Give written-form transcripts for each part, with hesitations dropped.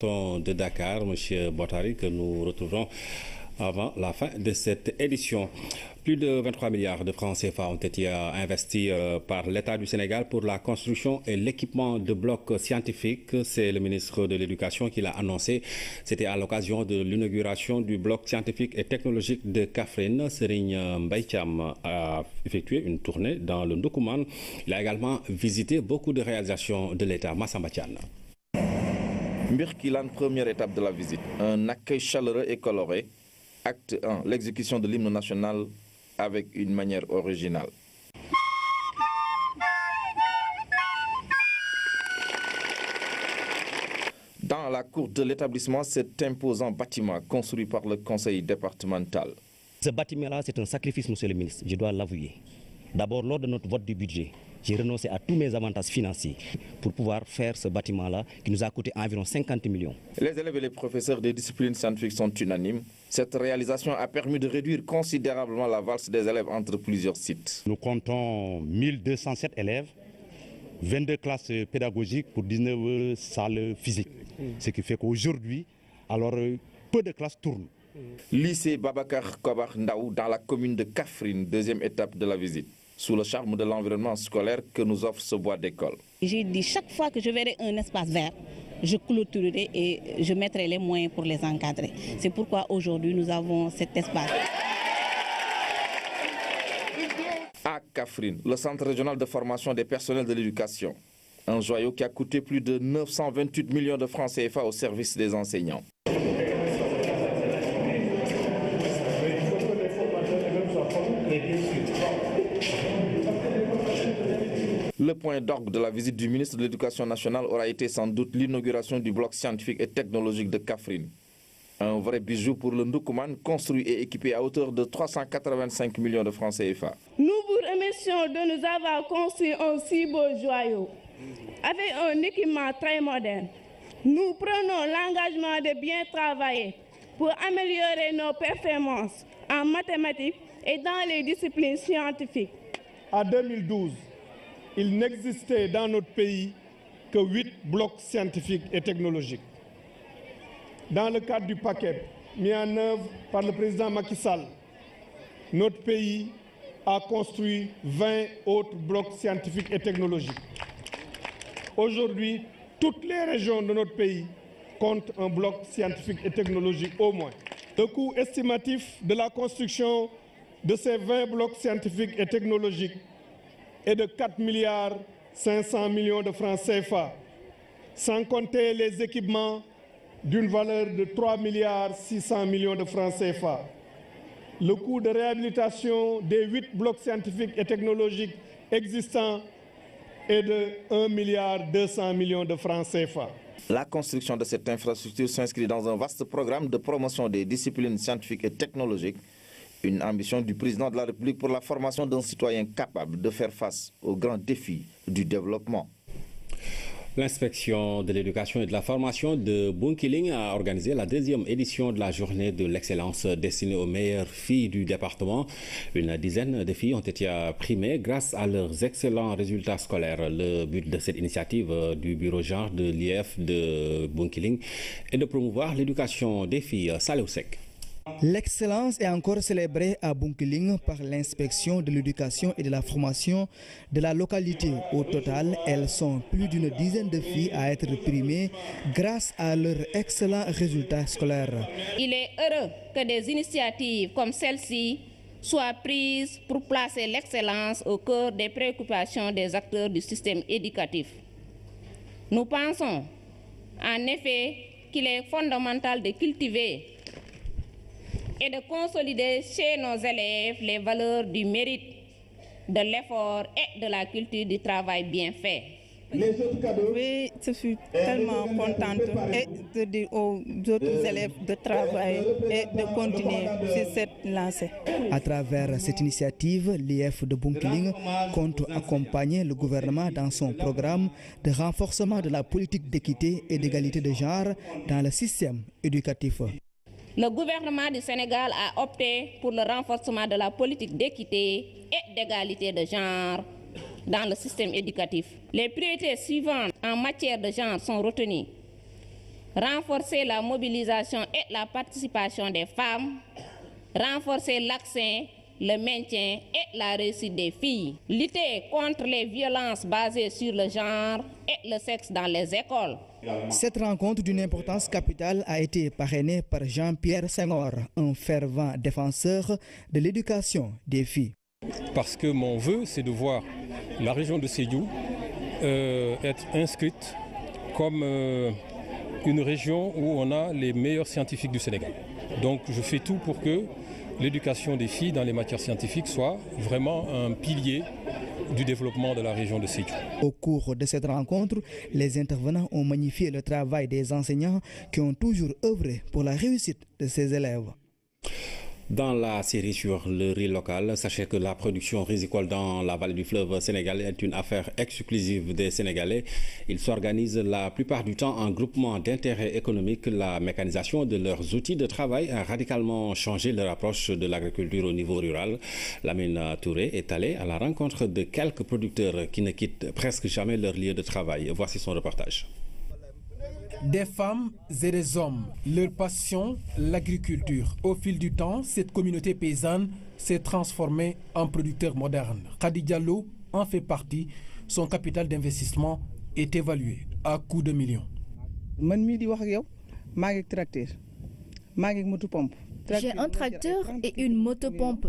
De Dakar, M. Bottari, que nous retrouverons avant la fin de cette édition. Plus de 23 milliards de francs CFA ont été investis par l'État du Sénégal pour la construction et l'équipement de blocs scientifiques. C'est le ministre de l'Éducation qui l'a annoncé. C'était à l'occasion de l'inauguration du bloc scientifique et technologique de Kaffrine. Serigne Mbaye Thiam a effectué une tournée dans le Ndoukoumane. Il a également visité beaucoup de réalisations de l'État. Massamba Thiam. Mbirkilan, première étape de la visite. Un accueil chaleureux et coloré. Acte 1, l'exécution de l'hymne national avec une manière originale. Dans la cour de l'établissement, cet imposant bâtiment construit par le conseil départemental. Ce bâtiment-là, c'est un sacrifice, monsieur le ministre, je dois l'avouer. D'abord, lors de notre vote du budget, j'ai renoncé à tous mes avantages financiers pour pouvoir faire ce bâtiment-là qui nous a coûté environ 50 millions. Les élèves et les professeurs des disciplines scientifiques sont unanimes. Cette réalisation a permis de réduire considérablement la valse des élèves entre plusieurs sites. Nous comptons 1207 élèves, 22 classes pédagogiques pour 19 salles physiques. Ce qui fait qu'aujourd'hui, alors peu de classes tournent. Lycée Babacar Kobar Ndaou dans la commune de Kaffrine, deuxième étape de la visite. Sous le charme de l'environnement scolaire que nous offre ce bois d'école. J'ai dit chaque fois que je verrai un espace vert, je clôturerai et je mettrai les moyens pour les encadrer. C'est pourquoi aujourd'hui nous avons cet espace. À Kaffrine, le centre régional de formation des personnels de l'éducation. Un joyau qui a coûté plus de 928 millions de francs CFA au service des enseignants. Le point d'orgue de la visite du ministre de l'Éducation nationale aura été sans doute l'inauguration du bloc scientifique et technologique de Kaffrine. Un vrai bijou pour le Ndoukoumane, construit et équipé à hauteur de 385 millions de francs CFA. Nous vous remercions de nous avoir construit un si beau joyau, avec un équipement très moderne. Nous prenons l'engagement de bien travailler pour améliorer nos performances en mathématiques et dans les disciplines scientifiques. En 2012, il n'existait dans notre pays que 8 blocs scientifiques et technologiques. Dans le cadre du paquet mis en œuvre par le président Macky Sall, notre pays a construit 20 autres blocs scientifiques et technologiques. Aujourd'hui, toutes les régions de notre pays comptent un bloc scientifique et technologique au moins. Le coût estimatif de la construction de ces 20 blocs scientifiques et technologiques est de 4 milliards 500 millions de francs CFA, sans compter les équipements d'une valeur de 3 milliards 600 millions de francs CFA. Le coût de réhabilitation des 8 blocs scientifiques et technologiques existants est de 1 milliard 200 millions de francs CFA. La construction de cette infrastructure s'inscrit dans un vaste programme de promotion des disciplines scientifiques et technologiques. Une ambition du président de la République pour la formation d'un citoyen capable de faire face aux grands défis du développement. L'inspection de l'éducation et de la formation de Bunkiling a organisé la deuxième édition de la journée de l'excellence destinée aux meilleures filles du département. Une dizaine de filles ont été primées grâce à leurs excellents résultats scolaires. Le but de cette initiative du bureau genre de l'IEF de Bunkiling est de promouvoir l'éducation des filles. Salou Sek. L'excellence est encore célébrée à Bunkiling par l'inspection de l'éducation et de la formation de la localité. Au total, elles sont plus d'une dizaine de filles à être primées grâce à leurs excellents résultats scolaires. Il est heureux que des initiatives comme celle-ci soient prises pour placer l'excellence au cœur des préoccupations des acteurs du système éducatif. Nous pensons en effet qu'il est fondamental de cultiver et de consolider chez nos élèves les valeurs du mérite, de l'effort et de la culture du travail bien fait. Oui, je suis tellement contente et de dire aux autres élèves de travailler et de continuer sur cette lancée. À travers cette initiative, l'IEF de Bunkiling compte accompagner le gouvernement dans son programme de renforcement de la politique d'équité et d'égalité de genre dans le système éducatif. Le gouvernement du Sénégal a opté pour le renforcement de la politique d'équité et d'égalité de genre dans le système éducatif. Les priorités suivantes en matière de genre sont retenues. renforcer la mobilisation et la participation des femmes, renforcer l'accès, le maintien et la réussite des filles, lutter contre les violences basées sur le genre et le sexe dans les écoles. Cette rencontre d'une importance capitale a été parrainée par Jean-Pierre Senghor, un fervent défenseur de l'éducation des filles. Parce que mon vœu, c'est de voir la région de Sédhiou être inscrite comme une région où on a les meilleurs scientifiques du Sénégal. Donc je fais tout pour que l'éducation des filles dans les matières scientifiques soit vraiment un pilier du développement de la région de Sédhiou. Au cours de cette rencontre, les intervenants ont magnifié le travail des enseignants qui ont toujours œuvré pour la réussite de ces élèves. Dans la série sur le riz local, sachez que la production rizicole dans la vallée du fleuve sénégalais est une affaire exclusive des Sénégalais. Ils s'organisent la plupart du temps en groupement d'intérêt économique. La mécanisation de leurs outils de travail a radicalement changé leur approche de l'agriculture au niveau rural. Lamine Touré est allé à la rencontre de quelques producteurs qui ne quittent presque jamais leur lieu de travail. Voici son reportage. Des femmes et des hommes, leur passion, l'agriculture. Au fil du temps, cette communauté paysanne s'est transformée en producteur moderne. Khady Diallo en fait partie. Son capital d'investissement est évalué à coups de millions. J'ai un tracteur et une motopompe.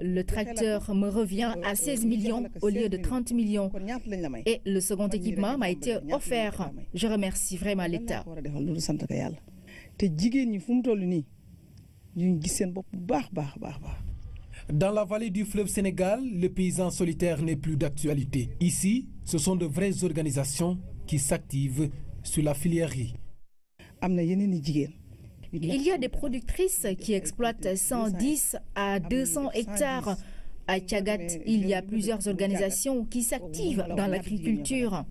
Le tracteur me revient à 16 millions au lieu de 30 millions. Et le second équipement m'a été offert. Je remercie vraiment l'État. Dans la vallée du fleuve Sénégal, le paysan solitaire n'est plus d'actualité. Ici, ce sont de vraies organisations qui s'activent sur la filière riz. Il y a des productrices qui exploitent 110 à 200 hectares. À Tchagat, il y a plusieurs organisations qui s'activent dans l'agriculture.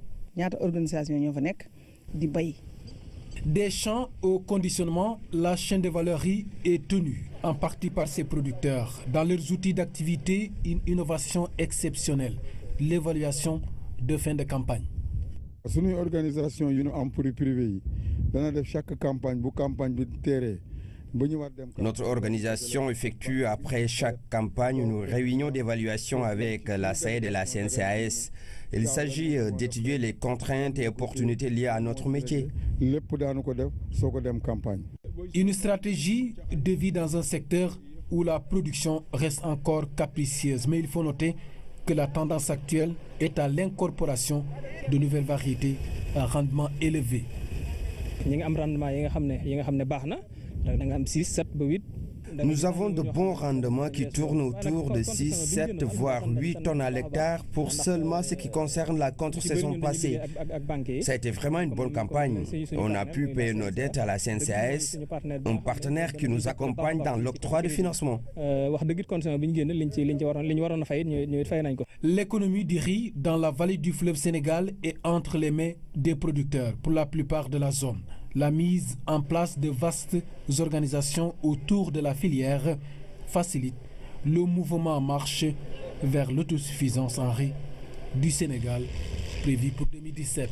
Des champs au conditionnement, la chaîne de valeur riz est tenue en partie par ces producteurs. Dans leurs outils d'activité, une innovation exceptionnelle, l'évaluation de fin de campagne. Notre organisation effectue après chaque campagne une réunion d'évaluation avec la SAED et la CNCAS. Il s'agit d'étudier les contraintes et opportunités liées à notre métier. Une stratégie de vie dans un secteur où la production reste encore capricieuse. Mais il faut noter que la tendance actuelle est à l'incorporation de nouvelles variétés à rendement élevé. Nous avons de bons rendements qui tournent autour de 6, 7 voire 8 tonnes à l'hectare pour seulement ce qui concerne la contre-saison passée. Ça a été vraiment une bonne campagne. On a pu payer nos dettes à la CNCAS, un partenaire qui nous accompagne dans l'octroi de financement. L'économie du riz dans la vallée du fleuve Sénégal est entre les mains des producteurs pour la plupart de la zone. La mise en place de vastes organisations autour de la filière facilite le mouvement en marche vers l'autosuffisance en riz du Sénégal prévu pour 2017.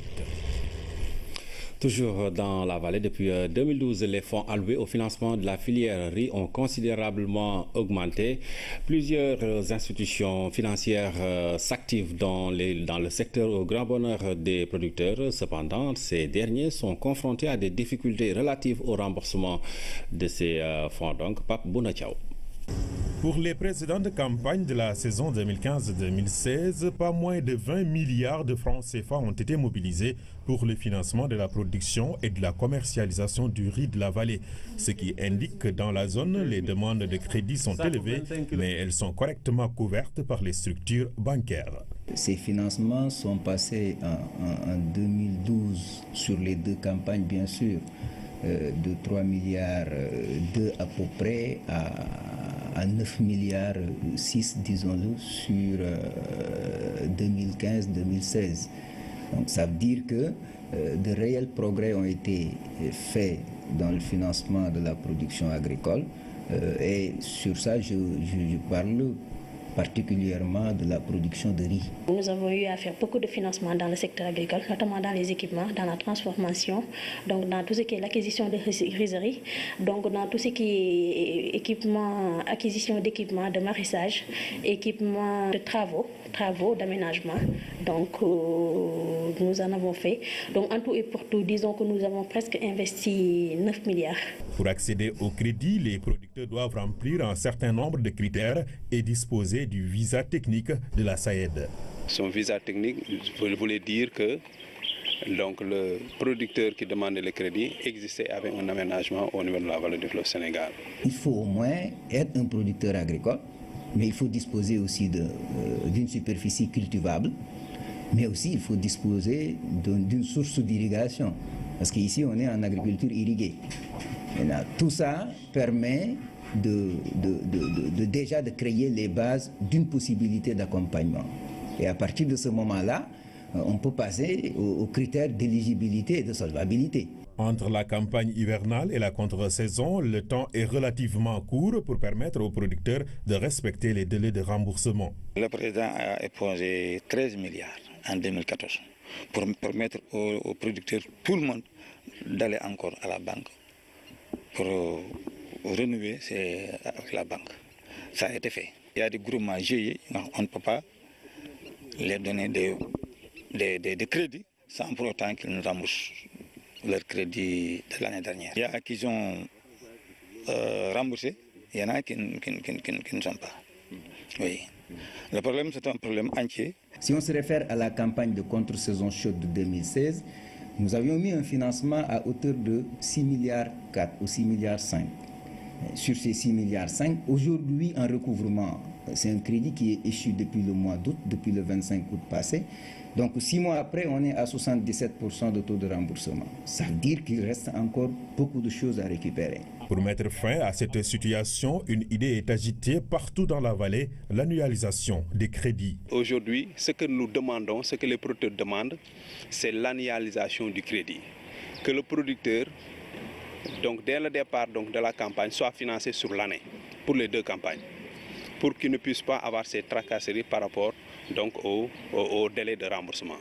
Toujours dans la vallée, depuis 2012, les fonds alloués au financement de la filière riz ont considérablement augmenté. Plusieurs institutions financières s'activent dans le secteur au grand bonheur des producteurs. Cependant, ces derniers sont confrontés à des difficultés relatives au remboursement de ces fonds. Donc, Pape Bounatiao. Pour les précédents de campagne de la saison 2015-2016, pas moins de 20 milliards de francs CFA ont été mobilisés pour le financement de la production et de la commercialisation du riz de la vallée. Ce qui indique que dans la zone, les demandes de crédit sont élevées, mais elles sont correctement couvertes par les structures bancaires. Ces financements sont passés en 2012 sur les deux campagnes, bien sûr, de 3 milliards 2 à peu près à 9 milliards 6, disons-le, sur 2015-2016. Donc ça veut dire que de réels progrès ont été faits dans le financement de la production agricole et sur ça je parle particulièrement de la production de riz. Nous avons eu à faire beaucoup de financement dans le secteur agricole, notamment dans les équipements, dans la transformation, donc dans tout ce qui est l'acquisition de rizeries, donc dans tout ce qui est équipement, acquisition d'équipements de maraîchage, équipements de travaux d'aménagement. Donc nous en avons fait. Donc en tout et pour tout, disons que nous avons presque investi 9 milliards. Pour accéder au crédit, les producteurs doivent remplir un certain nombre de critères et disposer du visa technique de la SAED. Son visa technique voulait dire que donc, le producteur qui demandait le crédit existait avec un aménagement au niveau de la vallée du fleuve Sénégal. Il faut au moins être un producteur agricole, mais il faut disposer aussi d'une superficie cultivable, mais aussi il faut disposer d'une source d'irrigation, parce qu'ici on est en agriculture irriguée. Maintenant, tout ça permet déjà de créer les bases d'une possibilité d'accompagnement. Et à partir de ce moment-là, on peut passer aux critères d'éligibilité et de solvabilité. Entre la campagne hivernale et la contre-saison, le temps est relativement court pour permettre aux producteurs de respecter les délais de remboursement. Le président a épongé 13 milliards en 2014 pour permettre aux producteurs, tout le monde, d'aller encore à la banque pour renouer avec la banque. Ça a été fait. Il y a des groupements GIE, on ne peut pas les donner des crédits sans pour autant qu'ils nous remboursent leur crédit de l'année dernière. Il y a qui ont remboursé, il y en a qui ne sont pas. Oui. Le problème, c'est un problème entier. Si on se réfère à la campagne de contre-saison chaude de 2016, nous avions mis un financement à hauteur de 6,4 milliards ou 6,5 milliards. Sur ces 6,5 milliards, aujourd'hui en recouvrement, c'est un crédit qui est échu depuis le mois d'août, depuis le 25 août passé. Donc 6 mois après, on est à 77% de taux de remboursement. Ça veut dire qu'il reste encore beaucoup de choses à récupérer. Pour mettre fin à cette situation, une idée est agitée partout dans la vallée, l'annualisation des crédits. Aujourd'hui, ce que nous demandons, ce que les producteurs demandent, c'est l'annualisation du crédit. Que le producteur, donc dès le départ de la campagne, soit financé sur l'année, pour les deux campagnes, pour qu'il ne puisse pas avoir ces tracasseries par rapport donc, au délai de remboursement.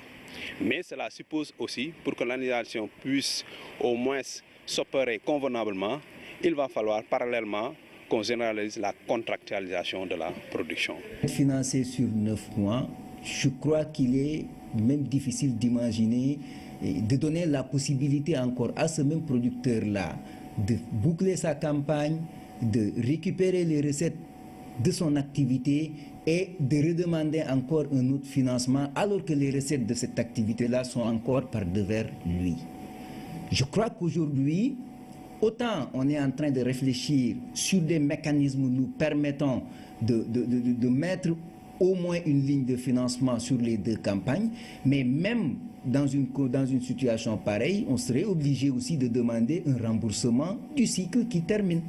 Mais cela suppose aussi, pour que l'annualisation puisse au moins s'opérer convenablement, il va falloir parallèlement qu'on généralise la contractualisation de la production. Financer sur 9 mois, je crois qu'il est même difficile d'imaginer, de donner la possibilité encore à ce même producteur-là de boucler sa campagne, de récupérer les recettes de son activité et de redemander encore un autre financement alors que les recettes de cette activité-là sont encore par devers lui. Je crois qu'aujourd'hui, autant on est en train de réfléchir sur des mécanismes nous permettant de mettre au moins une ligne de financement sur les deux campagnes, mais même dans une situation pareille, on serait obligé aussi de demander un remboursement du cycle qui termine.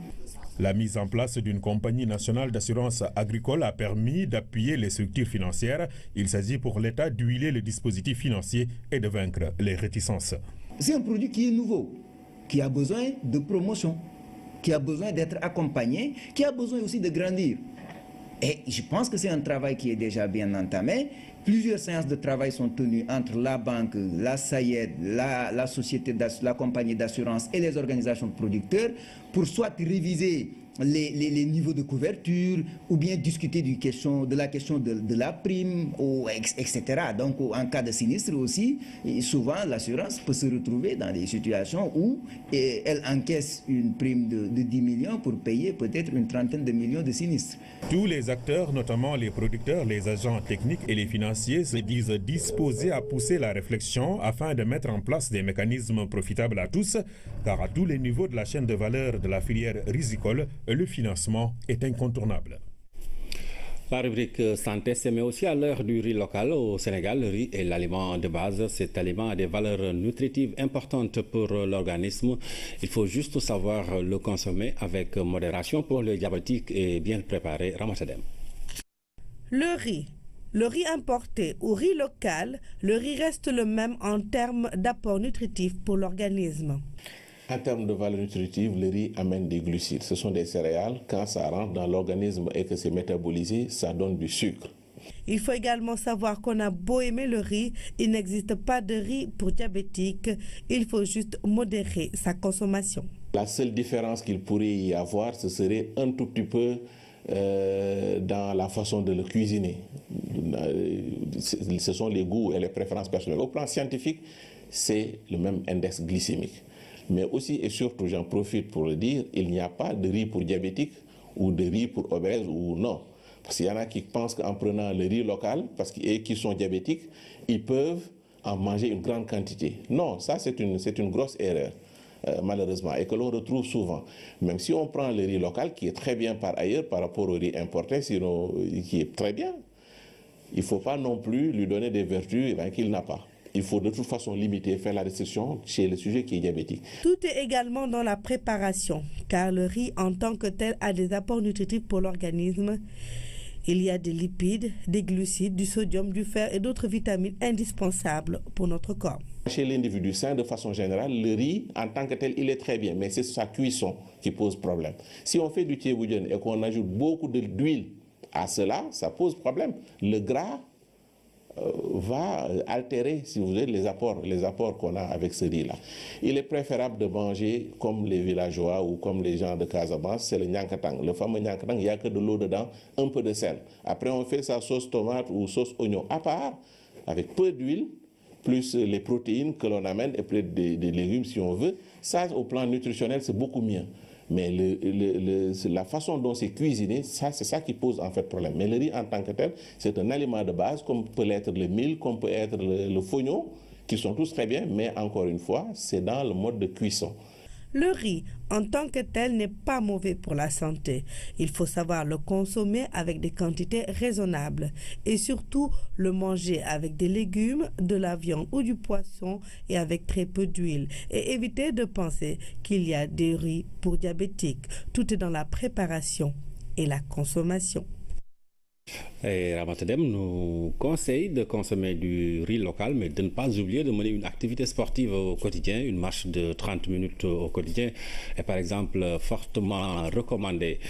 La mise en place d'une compagnie nationale d'assurance agricole a permis d'appuyer les structures financières. Il s'agit pour l'État d'huiler le dispositif financier et de vaincre les réticences. C'est un produit qui est nouveau, qui a besoin de promotion, qui a besoin d'être accompagné, qui a besoin aussi de grandir. Et je pense que c'est un travail qui est déjà bien entamé. Plusieurs séances de travail sont tenues entre la banque, la SAED, la compagnie d'assurance et les organisations de producteurs pour soit réviser les niveaux de couverture ou bien discuter de la question de la prime, etc. Donc en cas de sinistre aussi, souvent l'assurance peut se retrouver dans des situations où elle encaisse une prime de 10 millions pour payer peut-être une trentaine de millions de sinistres. Tous les acteurs, notamment les producteurs, les agents techniques et les financiers, se disent disposés à pousser la réflexion afin de mettre en place des mécanismes profitables à tous, car à tous les niveaux de la chaîne de valeur de la filière risicole, le financement est incontournable. La rubrique santé se met aussi à l'heure du riz local au Sénégal. Le riz est l'aliment de base. Cet aliment a des valeurs nutritives importantes pour l'organisme. Il faut juste savoir le consommer avec modération pour les diabétiques et bien préparer. Ramasadem. Le riz importé ou riz local, le riz reste le même en termes d'apport nutritif pour l'organisme. En termes de valeur nutritive, le riz amène des glucides. Ce sont des céréales. Quand ça rentre dans l'organisme et que c'est métabolisé, ça donne du sucre. Il faut également savoir qu'on a beau aimer le riz, il n'existe pas de riz pour diabétiques. Il faut juste modérer sa consommation. La seule différence qu'il pourrait y avoir, ce serait un tout petit peu dans la façon de le cuisiner. Ce sont les goûts et les préférences personnelles. Au plan scientifique, c'est le même index glycémique. Mais aussi et surtout, j'en profite pour le dire, il n'y a pas de riz pour diabétiques ou de riz pour obèses ou non. Parce qu'il y en a qui pensent qu'en prenant le riz local, et qui sont diabétiques, ils peuvent en manger une grande quantité. Non, ça c'est une grosse erreur, malheureusement, et que l'on retrouve souvent. Même si on prend le riz local, qui est très bien par ailleurs par rapport au riz importé, sinon, qui est très bien, il ne faut pas non plus lui donner des vertus qu'il n'a pas. Il faut de toute façon limiter, faire la restriction chez le sujet qui est diabétique. Tout est également dans la préparation, car le riz en tant que tel a des apports nutritifs pour l'organisme. Il y a des lipides, des glucides, du sodium, du fer et d'autres vitamines indispensables pour notre corps. Chez l'individu sain, de façon générale, le riz en tant que tel, il est très bien, mais c'est sa cuisson qui pose problème. Si on fait du thieboudiène et qu'on ajoute beaucoup d'huile à cela, ça pose problème. Le gras va altérer, si vous voulez, les apports qu'on a avec ce riz-là. Il est préférable de manger comme les villageois ou comme les gens de Casamance, c'est le nyankatang. Le fameux nyankatang, il n'y a que de l'eau dedans, un peu de sel. Après, on fait sa sauce tomate ou sauce oignon à part, avec peu d'huile, plus les protéines que l'on amène et peut-être des légumes si on veut. Ça, au plan nutritionnel, c'est beaucoup mieux. Mais la façon dont c'est cuisiné, c'est ça qui pose en fait problème. Mais le riz en tant que tel, c'est un aliment de base, comme peut l'être le mil, comme peut être le fognon, qui sont tous très bien, mais encore une fois, c'est dans le mode de cuisson. Le riz, en tant que tel, n'est pas mauvais pour la santé. Il faut savoir le consommer avec des quantités raisonnables et surtout le manger avec des légumes, de la viande ou du poisson et avec très peu d'huile. Et éviter de penser qu'il y a des riz pour diabétiques. Tout est dans la préparation et la consommation. Et Ramatadem nous conseille de consommer du riz local, mais de ne pas oublier de mener une activité sportive au quotidien. Une marche de 30 minutes au quotidien est par exemple fortement recommandée.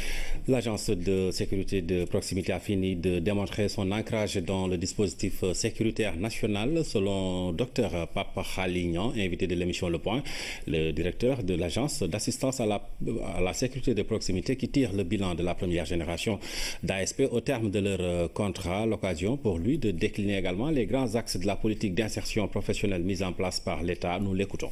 L'agence de sécurité de proximité a fini de démontrer son ancrage dans le dispositif sécuritaire national, selon Dr Pape Khalignan, invité de l'émission Le Point, le directeur de l'agence d'assistance à la sécurité de proximité qui tire le bilan de la première génération d'ASP au terme de leur contrat, l'occasion pour lui de décliner également les grands axes de la politique d'insertion professionnelle mise en place par l'État. Nous l'écoutons.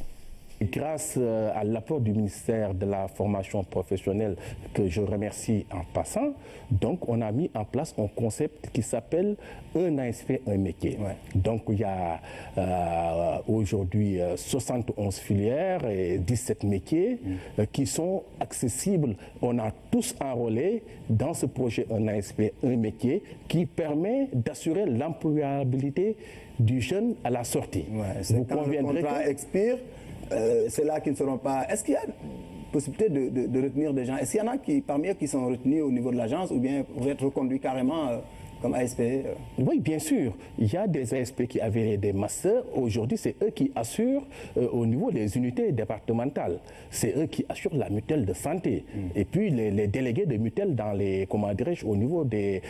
Grâce à l'apport du ministère de la formation professionnelle, que je remercie en passant, donc on a mis en place un concept qui s'appelle un ASP, un métier. Ouais. Donc il y a aujourd'hui 71 filières et 17 métiers qui sont accessibles. On a tous enrôlé dans ce projet un ASP, un métier qui permet d'assurer l'employabilité du jeune à la sortie. Ouais, vous conviendrez que le contrat expire. C'est là qu'ils ne seront pas. Est-ce qu'il y a possibilité de retenir des gens? Est-ce qu'il y en a parmi eux qui sont retenus au niveau de l'agence ou bien vont être reconduits carrément comme ASP? Oui, bien sûr. Il y a des ASP qui avaient des masters. Aujourd'hui, c'est eux qui assurent au niveau des unités départementales. C'est eux qui assurent la mutuelle de santé. Et puis les délégués de mutuelle dans les, comment dirais-je, au niveau des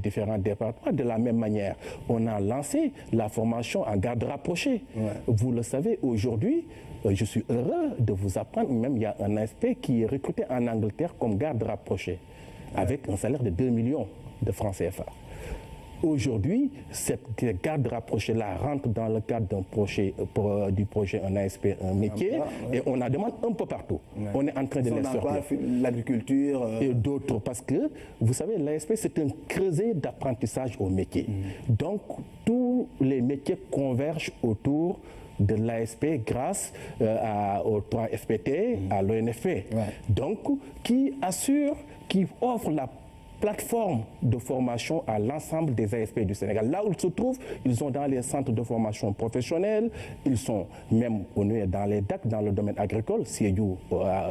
différents départements. De la même manière, on a lancé la formation en garde rapprochée. Ouais. Vous le savez, aujourd'hui, je suis heureux de vous apprendre, même il y a un ASP qui est recruté en Angleterre comme garde rapproché, avec un salaire de 2 millions de francs CFA. Aujourd'hui, cette garde rapprochée-là rentre dans le cadre du projet un ASP, un métier, et on en demande un peu partout. Ouais. On est en train de les sortir. L'agriculture et d'autres, parce que, vous savez, l'ASP, c'est un creuset d'apprentissage au métier. Donc, tous les métiers convergent autour de l'ASP grâce au 3FPT, à l'ONFP. Ouais. Donc, qui offre la plateforme de formation à l'ensemble des ASP du Sénégal. Là où ils se trouvent, ils sont dans les centres de formation professionnelle, ils sont même dans les DAC, dans le domaine agricole, Sédhiou,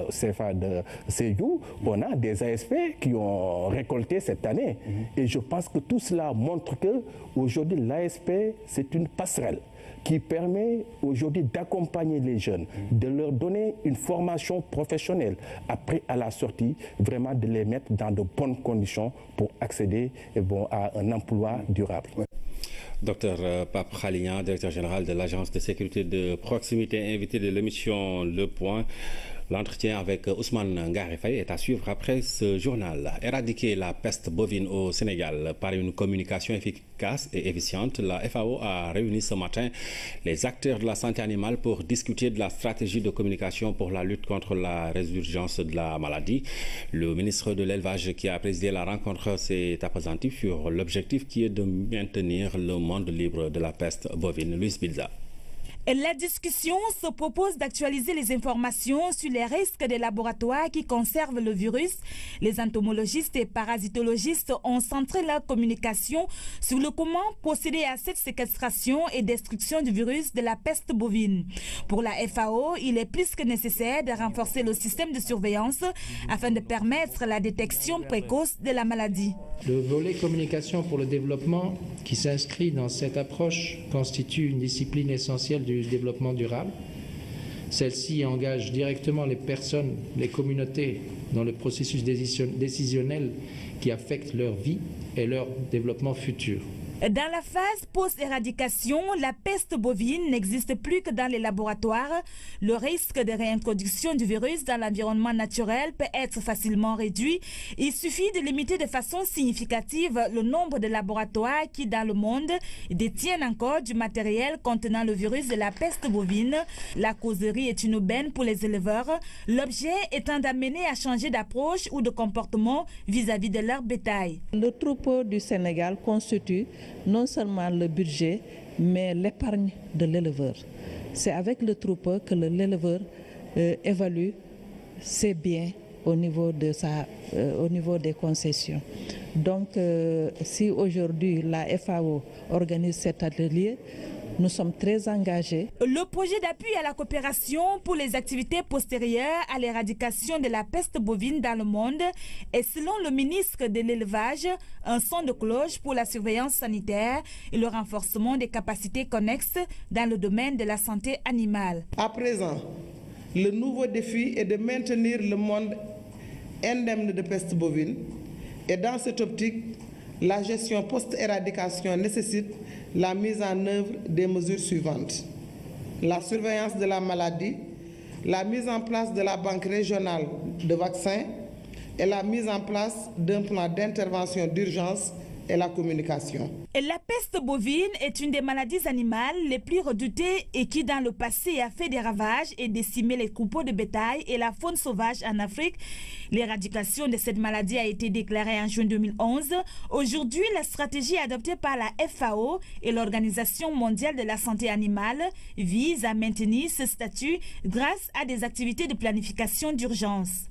CFA de Sédhiou, on a des ASP qui ont récolté cette année. Et je pense que tout cela montre qu'aujourd'hui, l'ASP, c'est une passerelle. qui permet aujourd'hui d'accompagner les jeunes, de leur donner une formation professionnelle. Après, à la sortie, vraiment de les mettre dans de bonnes conditions pour accéder à un emploi durable. Docteur Pape Khalignan, directeur général de l'Agence de sécurité de proximité, invité de l'émission Le Point. L'entretien avec Ousmane Ngare Faye est à suivre après ce journal. Éradiquer la peste bovine au Sénégal par une communication efficace et efficiente, la FAO a réuni ce matin les acteurs de la santé animale pour discuter de la stratégie de communication pour la lutte contre la résurgence de la maladie. Le ministre de l'Élevage qui a présidé la rencontre s'est appesanti sur l'objectif qui est de maintenir le monde libre de la peste bovine. Luis Bilza. La discussion se propose d'actualiser les informations sur les risques des laboratoires qui conservent le virus. Les entomologistes et parasitologistes ont centré leur communication sur le comment procéder à cette séquestration et destruction du virus de la peste bovine. Pour la FAO, il est plus que nécessaire de renforcer le système de surveillance afin de permettre la détection précoce de la maladie. Le volet communication pour le développement qui s'inscrit dans cette approche constitue une discipline essentielle du développement durable. Celle-ci engage directement les personnes, les communautés dans le processus décisionnel qui affecte leur vie et leur développement futur. Dans la phase post-éradication, la peste bovine n'existe plus que dans les laboratoires. Le risque de réintroduction du virus dans l'environnement naturel peut être facilement réduit. Il suffit de limiter de façon significative le nombre de laboratoires qui, dans le monde, détiennent encore du matériel contenant le virus de la peste bovine. La causerie est une aubaine pour les éleveurs, l'objet étant d'amener à changer d'approche ou de comportement vis-à-vis de leur bétail. Le troupeau du Sénégal constitue non seulement le budget, mais l'épargne de l'éleveur. C'est avec le troupeau que l'éleveur évalue ses biens au niveau des concessions. Donc, si aujourd'hui la FAO organise cet atelier, nous sommes très engagés. Le projet d'appui à la coopération pour les activités postérieures à l'éradication de la peste bovine dans le monde est, selon le ministre de l'Élevage, un son de cloche pour la surveillance sanitaire et le renforcement des capacités connexes dans le domaine de la santé animale. À présent, le nouveau défi est de maintenir le monde indemne de peste bovine. Et dans cette optique, la gestion post-éradication nécessite la mise en œuvre des mesures suivantes. La surveillance de la maladie, la mise en place de la banque régionale de vaccins et la mise en place d'un plan d'intervention d'urgence et la communication. La peste bovine est une des maladies animales les plus redoutées et qui, dans le passé, a fait des ravages et décimé les troupeaux de bétail et la faune sauvage en Afrique. L'éradication de cette maladie a été déclarée en juin 2011. Aujourd'hui, la stratégie adoptée par la FAO et l'Organisation mondiale de la santé animale vise à maintenir ce statut grâce à des activités de planification d'urgence.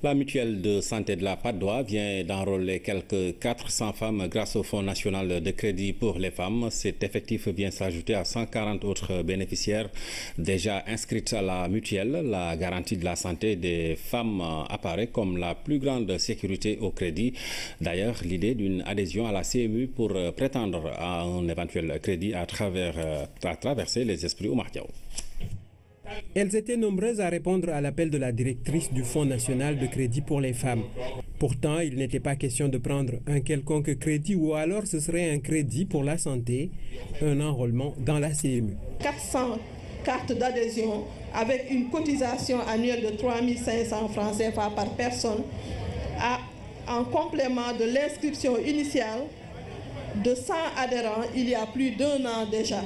La mutuelle de santé de la Patte d'Oie vient d'enrôler quelques 400 femmes grâce au Fonds national de crédit pour les femmes. Cet effectif vient s'ajouter à 140 autres bénéficiaires déjà inscrites à la mutuelle. La garantie de la santé des femmes apparaît comme la plus grande sécurité au crédit. D'ailleurs, l'idée d'une adhésion à la CMU pour prétendre à un éventuel crédit a traversé les esprits Oumar Diaw. Elles étaient nombreuses à répondre à l'appel de la directrice du Fonds national de crédit pour les femmes. Pourtant, il n'était pas question de prendre un quelconque crédit ou alors ce serait un crédit pour la santé, un enrôlement dans la CMU. 400 cartes d'adhésion avec une cotisation annuelle de 3 500 francs CFA par personne en complément de l'inscription initiale de 100 adhérents il y a plus d'1 an déjà.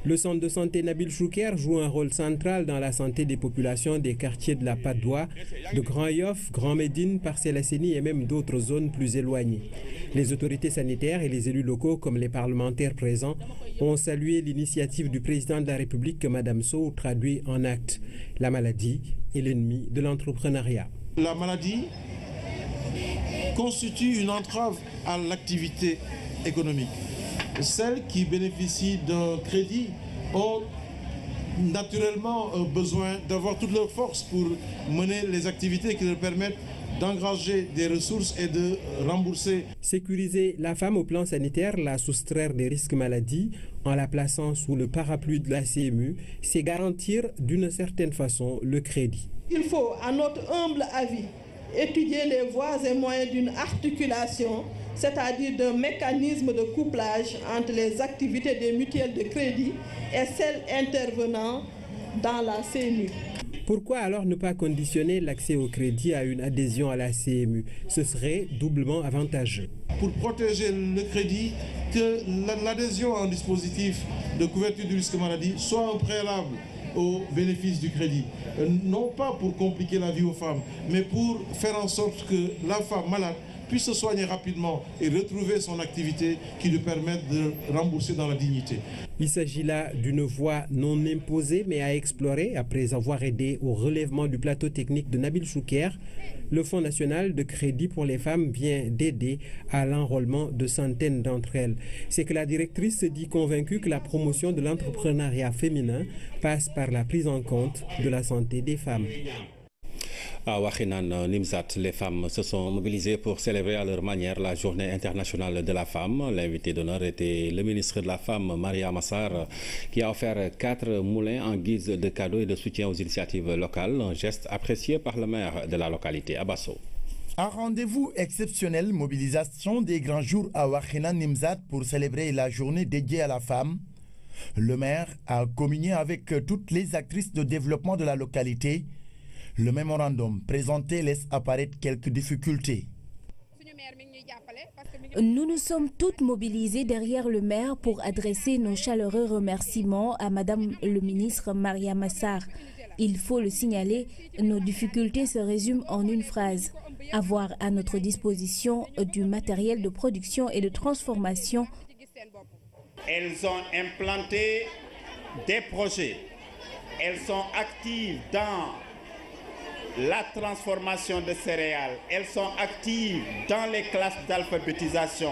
Le centre de santé Nabil Chouker joue un rôle central dans la santé des populations des quartiers de la Patte d'Oie, de Grand Yoff, Grand Médine, Parcelles Assainies et même d'autres zones plus éloignées. Les autorités sanitaires et les élus locaux, comme les parlementaires présents, ont salué l'initiative du président de la République que Mme Sow traduit en actes. La maladie est l'ennemi de l'entrepreneuriat. La maladie constitue une entrave à l'activité économique. Celles qui bénéficient d'un crédit ont naturellement besoin d'avoir toute leur force pour mener les activités qui leur permettent d'engranger des ressources et de rembourser. Sécuriser la femme au plan sanitaire, la soustraire des risques maladies en la plaçant sous le parapluie de la CMU, c'est garantir d'une certaine façon le crédit. Il faut, à notre humble avis, étudier les voies et moyens d'une articulation, c'est-à-dire d'un mécanisme de couplage entre les activités des mutuelles de crédit et celles intervenant dans la CMU. Pourquoi alors ne pas conditionner l'accès au crédit à une adhésion à la CMU? Ce serait doublement avantageux. Pour protéger le crédit, que l'adhésion à un dispositif de couverture du risque maladie soit un préalable au bénéfice du crédit. Non pas pour compliquer la vie aux femmes, mais pour faire en sorte que la femme malade puisse se soigner rapidement et retrouver son activité qui lui permette de rembourser dans la dignité. Il s'agit là d'une voie non imposée mais à explorer après avoir aidé au relèvement du plateau technique de Nabil Choucair. Le Fonds national de crédit pour les femmes vient d'aider à l'enrôlement de centaines d'entre elles. C'est que la directrice se dit convaincue que la promotion de l'entrepreneuriat féminin passe par la prise en compte de la santé des femmes. À Wakhinane Nimzatt, les femmes se sont mobilisées pour célébrer à leur manière la Journée internationale de la femme. L'invité d'honneur était le ministre de la Femme, Mariama Sarr, qui a offert 4 moulins en guise de cadeaux et de soutien aux initiatives locales, un geste apprécié par le maire de la localité, Abasso. Un rendez-vous exceptionnel, mobilisation des grands jours à Wakhinane Nimzatt pour célébrer la journée dédiée à la femme. Le maire a communié avec toutes les actrices de développement de la localité. Le mémorandum présenté laisse apparaître quelques difficultés. Nous nous sommes toutes mobilisées derrière le maire pour adresser nos chaleureux remerciements à Madame le ministre Mariama Sarr. Il faut le signaler, nos difficultés se résument en une phrase. Avoir à notre disposition du matériel de production et de transformation. Elles ont implanté des projets. Elles sont actives dans la transformation de céréales, elles sont actives dans les classes d'alphabétisation,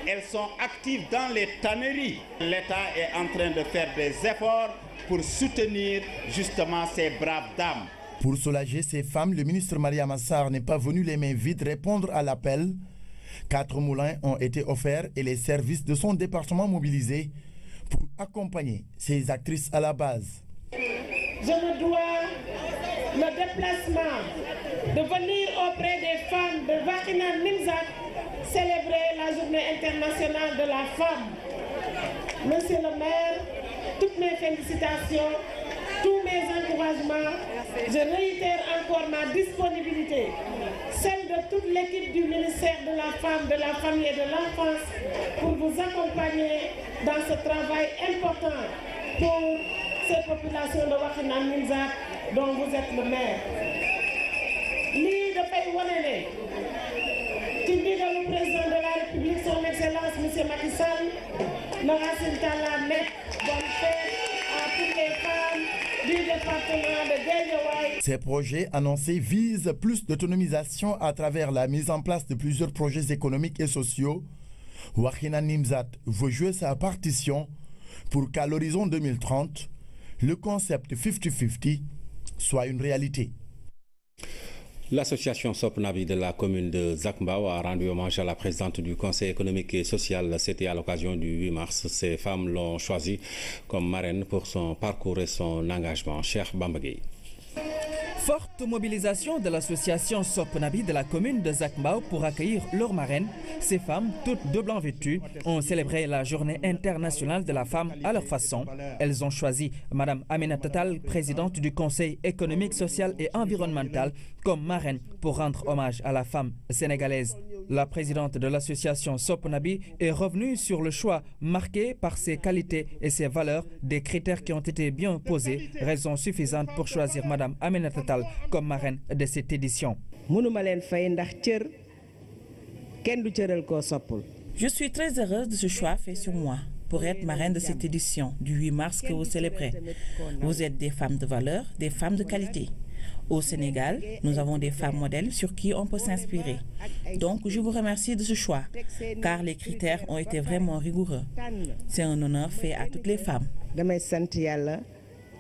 elles sont actives dans les tanneries. L'État est en train de faire des efforts pour soutenir justement ces braves dames. Pour soulager ces femmes, le ministre Mariama Sarr n'est pas venu les mains vides répondre à l'appel. 4 moulins ont été offerts et les services de son département mobilisés pour accompagner ces actrices à la base. Je me dois le déplacement de venir auprès des femmes de Wakhinane Nimzatt célébrer la journée internationale de la femme. Monsieur le maire, toutes mes félicitations, tous mes encouragements. Je réitère encore ma disponibilité, celle de toute l'équipe du ministère de la Femme, de la Famille et de l'Enfance pour vous accompagner dans ce travail important pour ces populations de Wakhinane Nimzatt dont vous êtes le maire. Lii dafay wane ne ci ndigalu président de la République son excellence monsieur Macky Sall na Racine Talla nekk bonne fête à toutes les femmes du département de Guédiawaye. Ces projets annoncés visent plus d'autonomisation à travers la mise en place de plusieurs projets économiques et sociaux. Wakhinane Nimzatt veut jouer sa partition pour qu'à l'horizon 2030, le concept 50-50 soit une réalité. L'association Sopnabi de la commune de Zac Mbao a rendu hommage à la présidente du Conseil économique et social. C'était à l'occasion du 8 mars. Ces femmes l'ont choisie comme marraine pour son parcours et son engagement. Cheikh Bamba Gueye. Forte mobilisation de l'association Sopnabi de la commune de Zac Mbao pour accueillir leur marraine. Ces femmes, toutes de blanc vêtues, ont célébré la journée internationale de la femme à leur façon. Elles ont choisi Madame Aminata Tall, présidente du Conseil économique, social et environnemental, comme marraine pour rendre hommage à la femme sénégalaise. La présidente de l'association Sopnabi est revenue sur le choix marqué par ses qualités et ses valeurs, des critères qui ont été bien posés, raison suffisante pour choisir Madame Aminata Tall comme marraine de cette édition. Je suis très heureuse de ce choix fait sur moi pour être marraine de cette édition du 8 mars que vous célébrez. Vous êtes des femmes de valeur, des femmes de qualité. Au Sénégal, nous avons des femmes modèles sur qui on peut s'inspirer. Donc, je vous remercie de ce choix, car les critères ont été vraiment rigoureux. C'est un honneur fait à toutes les femmes.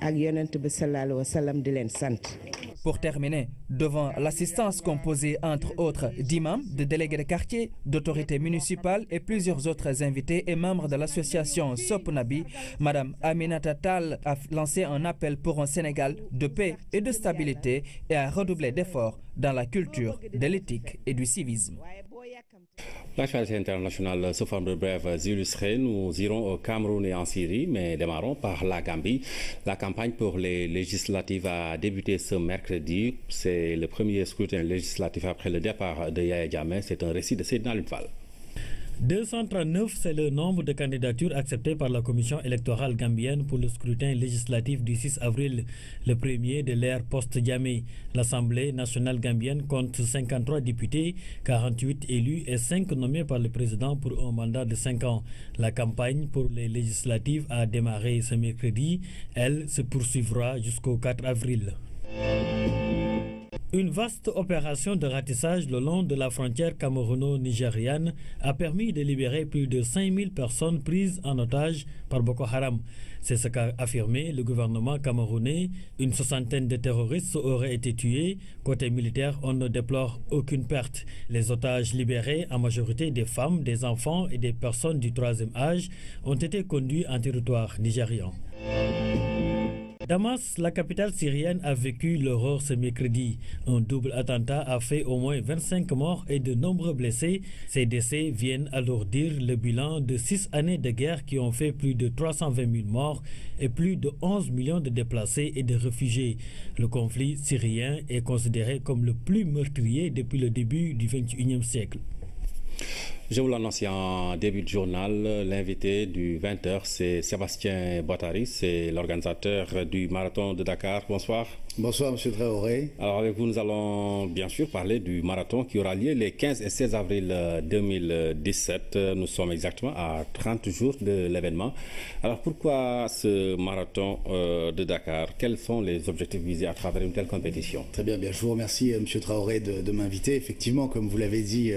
ak yonent bi sallallahu alayhi wa sallam di leen sant. Pour terminer, devant l'assistance composée entre autres d'imams, de délégués de quartier, d'autorités municipales et plusieurs autres invités et membres de l'association Sop Nabi, Madame Aminata Tall a lancé un appel pour un Sénégal de paix et de stabilité et a redoublé d'efforts dans la culture de l'éthique et du civisme. L'actualité internationale sous forme de brèves illustrées. Nous irons au Cameroun et en Syrie, mais démarrons par la Gambie. La campagne pour les législatives a débuté ce mercredi. C'est le premier scrutin législatif après le départ de Yaya Jammeh. C'est un récit de Seydina Lutfal. 239, c'est le nombre de candidatures acceptées par la commission électorale gambienne pour le scrutin législatif du 6 avril, le premier de l'ère post-Jammeh. L'Assemblée nationale gambienne compte 53 députés, 48 élus et 5 nommés par le président pour un mandat de 5 ans. La campagne pour les législatives a démarré ce mercredi. Elle se poursuivra jusqu'au 4 avril. Une vaste opération de ratissage le long de la frontière camerouno-nigériane a permis de libérer plus de 5000 personnes prises en otage par Boko Haram. C'est ce qu'a affirmé le gouvernement camerounais. Une soixantaine de terroristes auraient été tués. Côté militaire, on ne déplore aucune perte. Les otages libérés, en majorité des femmes, des enfants et des personnes du troisième âge, ont été conduits en territoire nigérian. Damas, la capitale syrienne, a vécu l'horreur ce mercredi. Un double attentat a fait au moins 25 morts et de nombreux blessés. Ces décès viennent alourdir le bilan de 6 années de guerre qui ont fait plus de 320 000 morts et plus de 11 millions de déplacés et de réfugiés. Le conflit syrien est considéré comme le plus meurtrier depuis le début du XXIe siècle. Je vous l'annonce en début de journal, l'invité du 20h, c'est Sébastien Bottary, c'est l'organisateur du marathon de Dakar. Bonsoir. Bonsoir, M. Traoré. Alors avec vous, nous allons bien sûr parler du marathon qui aura lieu les 15 et 16 avril 2017. Nous sommes exactement à 30 jours de l'événement. Alors pourquoi ce marathon de Dakar? Quels sont les objectifs visés à travers une telle compétition? Très bien, je vous remercie M. Traoré de m'inviter. Effectivement, comme vous l'avez dit,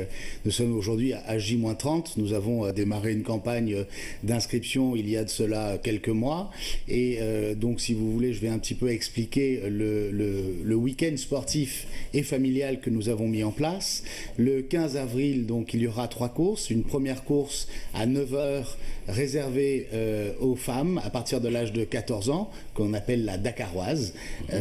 nous sommes aujourd'hui à J-30. Nous avons démarré une campagne d'inscription il y a de cela quelques mois. Et donc, si vous voulez, je vais un petit peu expliquer le week-end sportif et familial que nous avons mis en place. Le 15 avril, donc, il y aura 3 courses. Une première course à 9h réservée aux femmes à partir de l'âge de 14 ans, qu'on appelle la Dakaroise.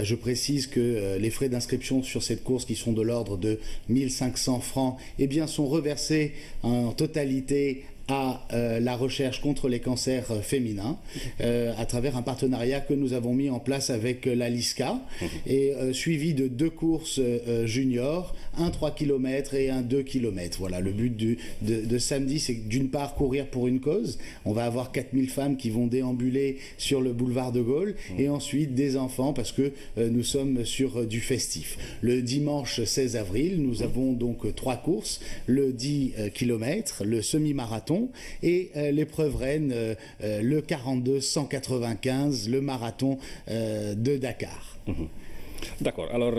Je précise que les frais d'inscription sur cette course, qui sont de l'ordre de 1500 francs, eh bien, sont reversés en totalité à la recherche contre les cancers féminins à travers un partenariat que nous avons mis en place avec la LISCA et suivi de 2 courses juniors, un 3 km et un 2 km. Voilà, le but de samedi, c'est d'une part courir pour une cause. On va avoir 4000 femmes qui vont déambuler sur le boulevard de Gaulle et ensuite des enfants parce que nous sommes sur du festif. Le dimanche 16 avril, nous avons donc 3 courses, le 10 km, le semi-marathon et l'épreuve reine, le 42-195, le marathon de Dakar. D'accord, alors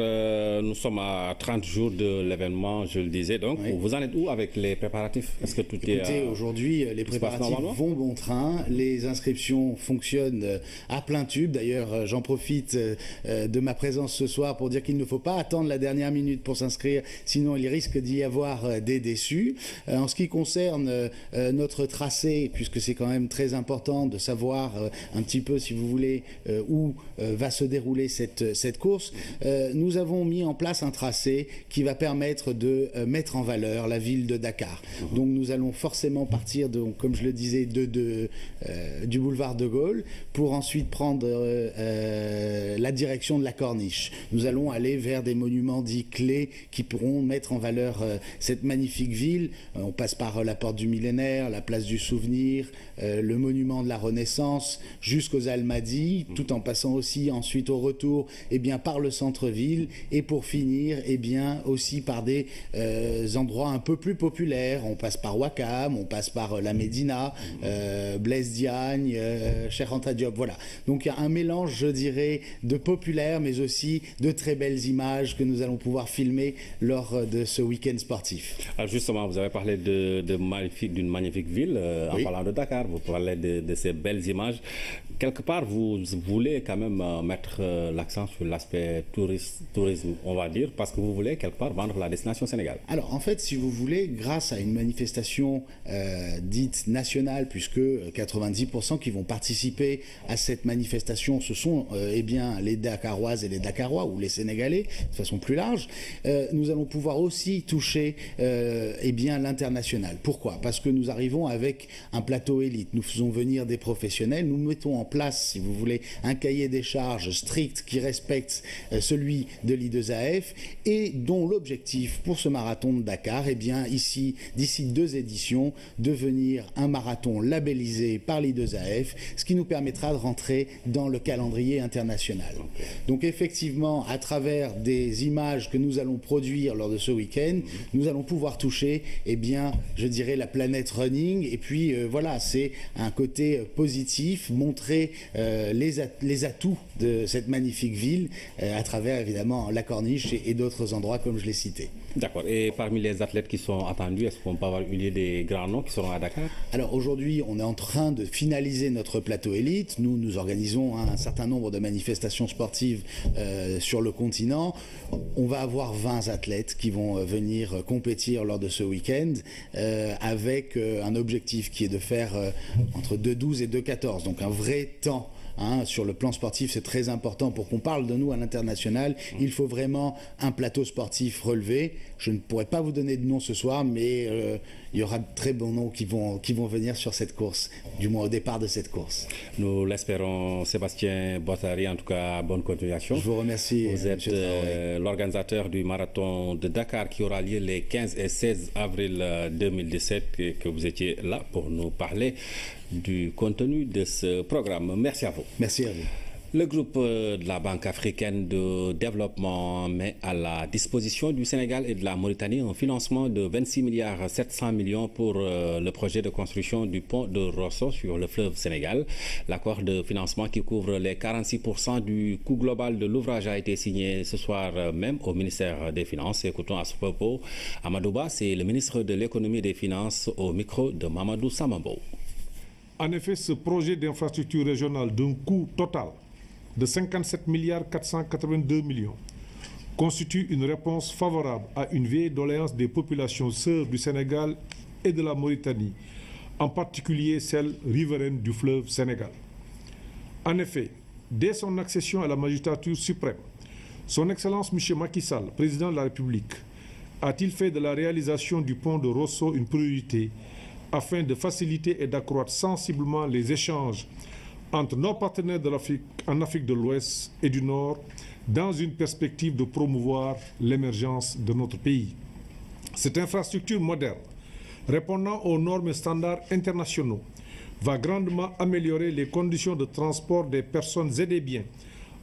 nous sommes à 30 jours de l'événement, je le disais, donc oui. Vous en êtes où avec les préparatifs? Est-ce que tout Écoutez, aujourd'hui les préparatifs vont bon train, les inscriptions fonctionnent à plein tube. D'ailleurs, j'en profite de ma présence ce soir pour dire qu'il ne faut pas attendre la dernière minute pour s'inscrire, sinon il risque d'y avoir des déçus. En ce qui concerne notre tracé, puisque c'est quand même très important de savoir un petit peu, si vous voulez, où va se dérouler cette course, nous avons mis en place un tracé qui va permettre de mettre en valeur la ville de Dakar. Donc nous allons forcément partir, comme je le disais, du boulevard de Gaulle pour ensuite prendre la direction de la Corniche. Nous allons aller vers des monuments dits clés qui pourront mettre en valeur cette magnifique ville. On passe par la porte du millénaire, la place du souvenir, le monument de la Renaissance jusqu'aux Almadies, tout en passant aussi ensuite au retour bien, par le centre-ville et pour finir bien, aussi par des endroits un peu plus populaires. On passe par Ouakam, on passe par la Médina, Blaise Diagne, Cheikh Anta Diop, voilà. Donc il y a un mélange, je dirais, de populaire mais aussi de très belles images que nous allons pouvoir filmer lors de ce week-end sportif. Alors justement, vous avez parlé d'une magnifique ville, oui. En parlant de Dakar, vous parlez de ces belles images. quelque part, vous voulez quand même mettre l'accent sur l'aspect tourisme, on va dire, parce que vous voulez quelque part vendre la destination Sénégal. Alors en fait, si vous voulez, grâce à une manifestation dite nationale, puisque 90% qui vont participer à cette manifestation, ce sont eh bien, les Dakaroises et les Dakarois, ou les Sénégalais, de façon plus large, nous allons pouvoir aussi toucher eh bien, l'international. Pourquoi? Parce que nous arrivons avec un plateau élite, nous faisons venir des professionnels, nous mettons en place, si vous voulez, un cahier des charges strict qui respecte celui de l'I2AF et dont l'objectif pour ce marathon de Dakar, eh bien, ici, d'ici 2 éditions, devenir un marathon labellisé par l'I2AF, ce qui nous permettra de rentrer dans le calendrier international. Donc effectivement, à travers des images que nous allons produire lors de ce week-end, nous allons pouvoir toucher, eh bien, je dirais, la planète running. Et puis voilà, c'est un côté positif, montrer les atouts de cette magnifique ville à travers évidemment la Corniche et d'autres endroits comme je l'ai cité. D'accord. Et parmi les athlètes qui sont attendus, est-ce qu'on peut avoir une idée des grands noms qui seront à Dakar? Alors aujourd'hui, on est en train de finaliser notre plateau élite. Nous organisons un certain nombre de manifestations sportives sur le continent. On va avoir 20 athlètes qui vont venir compétir lors de ce week-end avec un objectif qui est de faire entre 2,12 et 2,14, donc un vrai temps. Sur le plan sportif, c'est très important pour qu'on parle de nous à l'international. Il faut vraiment un plateau sportif relevé. Je ne pourrais pas vous donner de nom ce soir, mais il y aura de très bons noms qui vont venir sur cette course, du moins au départ de cette course. Nous l'espérons. Sébastien Bottary, en tout cas, bonne continuation. Je vous remercie. Vous êtes l'organisateur du marathon de Dakar qui aura lieu les 15 et 16 avril 2017 et que vous étiez là pour nous parler du contenu de ce programme. Merci à vous. Merci à vous. Le groupe de la Banque africaine de développement met à la disposition du Sénégal et de la Mauritanie un financement de 26 milliards 700 millions pour le projet de construction du pont de Rosso sur le fleuve Sénégal. L'accord de financement qui couvre les 46% du coût global de l'ouvrage a été signé ce soir même au ministère des Finances. Écoutons à ce propos Amadou Ba, c'est le ministre de l'économie et des Finances au micro de Mamadou Samambo. En effet, ce projet d'infrastructure régionale d'un coût total de 57 milliards 482 millions constitue une réponse favorable à une vieille doléance des populations sœurs du Sénégal et de la Mauritanie, en particulier celles riveraines du fleuve Sénégal. En effet, dès son accession à la magistrature suprême, son Excellence M. Macky Sall, président de la République, a-t-il fait de la réalisation du pont de Rosso une priorité afin de faciliter et d'accroître sensiblement les échanges entre nos partenaires de l'Afrique, en Afrique de l'Ouest et du Nord, dans une perspective de promouvoir l'émergence de notre pays. Cette infrastructure moderne, répondant aux normes et standards internationaux, va grandement améliorer les conditions de transport des personnes et des biens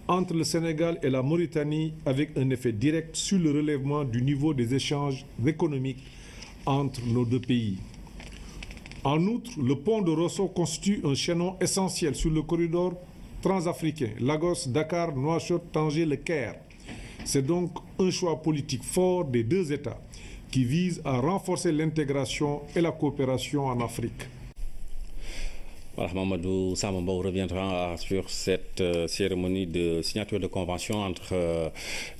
entre le Sénégal et la Mauritanie, avec un effet direct sur le relèvement du niveau des échanges économiques entre nos deux pays. En outre, le pont de Rosso constitue un chaînon essentiel sur le corridor transafricain, Lagos, Dakar, Nouakchott, Tanger, Le Caire. C'est donc un choix politique fort des deux États qui vise à renforcer l'intégration et la coopération en Afrique. Voilà, Mamadou Samambo reviendra sur cette cérémonie de signature de convention entre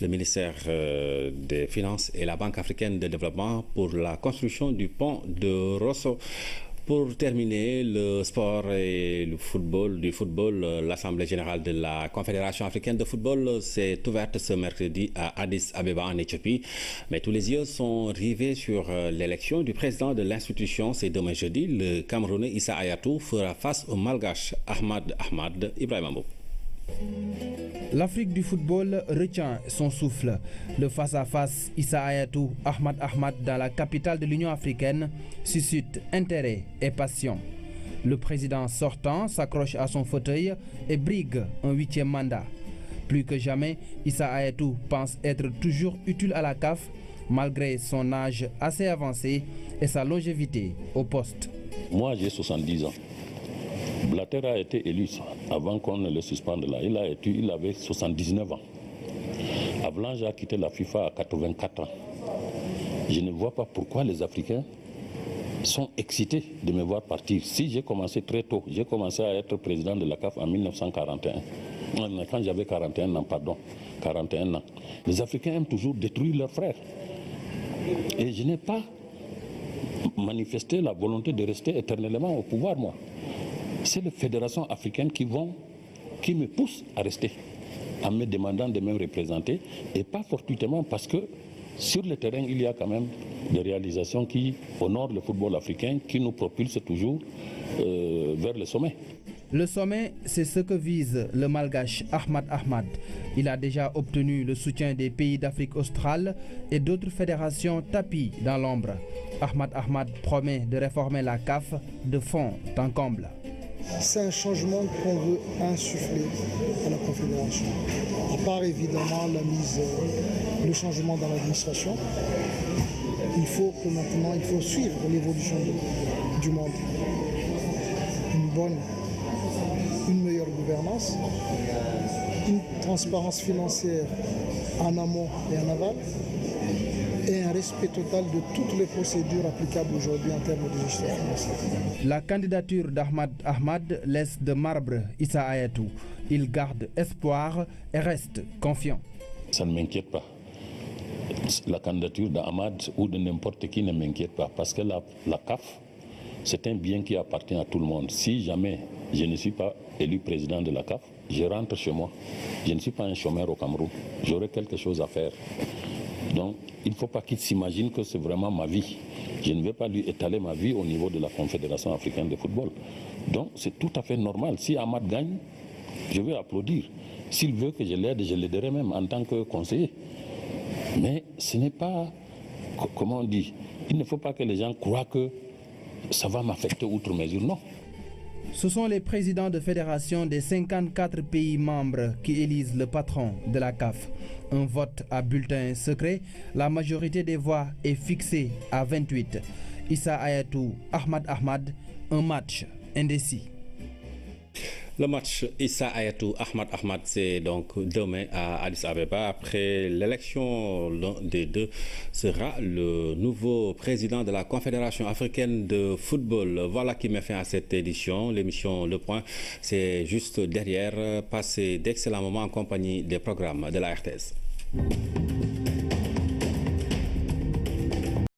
le ministère des Finances et la Banque africaine de développement pour la construction du pont de Rosso. Pour terminer, le sport et le football, l'Assemblée générale de la Confédération africaine de football s'est ouverte ce mercredi à Addis Abeba en Éthiopie. Mais tous les yeux sont rivés sur l'élection du président de l'institution. C'est demain jeudi. Le Camerounais Issa Hayatou fera face au Malgache Ahmad Ibrahima Mboup. L'Afrique du football retient son souffle. Le face-à-face Issa Hayatou Ahmad dans la capitale de l'Union africaine suscite intérêt et passion. Le président sortant s'accroche à son fauteuil et brigue un 8e mandat. Plus que jamais, Issa Hayatou pense être toujours utile à la CAF malgré son âge assez avancé et sa longévité au poste. Moi j'ai 70 ans. Blatter a été élu avant qu'on ne le suspende là. Il avait 79 ans. Avalanche a quitté la FIFA à 84 ans. Je ne vois pas pourquoi les Africains sont excités de me voir partir. Si j'ai commencé très tôt, j'ai commencé à être président de la CAF en 1941. Quand j'avais 41 ans, pardon, 41 ans. Les Africains aiment toujours détruire leurs frères. Et je n'ai pas manifesté la volonté de rester éternellement au pouvoir, moi. C'est les fédérations africaines qui me poussent à rester, en me demandant de me représenter, et pas fortuitement parce que sur le terrain, il y a quand même des réalisations qui honorent le football africain, qui nous propulsent toujours vers le sommet. Le sommet, c'est ce que vise le malgache Ahmad Ahmad. Il a déjà obtenu le soutien des pays d'Afrique australe et d'autres fédérations tapis dans l'ombre. Ahmad Ahmad promet de réformer la CAF de fond en comble. C'est un changement qu'on veut insuffler à la Confédération. À part évidemment le changement dans l'administration, il faut que maintenant, il faut suivre l'évolution du monde. Une meilleure gouvernance, une transparence financière en amont et en aval, et un respect total de toutes les procédures applicables aujourd'hui en termes de gestion financière. La candidature d'Ahmad Ahmad laisse de marbre Issa Hayatou. Il garde espoir et reste confiant. Ça ne m'inquiète pas. La candidature d'Ahmad ou de n'importe qui ne m'inquiète pas parce que la CAF, c'est un bien qui appartient à tout le monde. Si jamais je ne suis pas élu président de la CAF, je rentre chez moi. Je ne suis pas un chômeur au Cameroun. J'aurai quelque chose à faire. Donc, il ne faut pas qu'il s'imagine que c'est vraiment ma vie. Je ne vais pas lui étaler ma vie au niveau de la Confédération africaine de football. Donc, c'est tout à fait normal. Si Ahmad gagne, je vais applaudir. S'il veut que je l'aide, je l'aiderai même en tant que conseiller. Mais ce n'est pas, comment on dit, il ne faut pas que les gens croient que ça va m'affecter outre mesure, non. Ce sont les présidents de fédération des 54 pays membres qui élisent le patron de la CAF. Un vote à bulletin secret, la majorité des voix est fixée à 28. Issa Hayatou, Ahmad Ahmad, un match indécis. Le match Issa Hayatou Ahmad Ahmad, c'est donc demain à Addis Abeba. Après l'élection, l'un des deux sera le nouveau président de la Confédération africaine de football. Voilà qui met fin à cette édition. L'émission Le Point, c'est juste derrière. Passez d'excellents moments en compagnie des programmes de la RTS.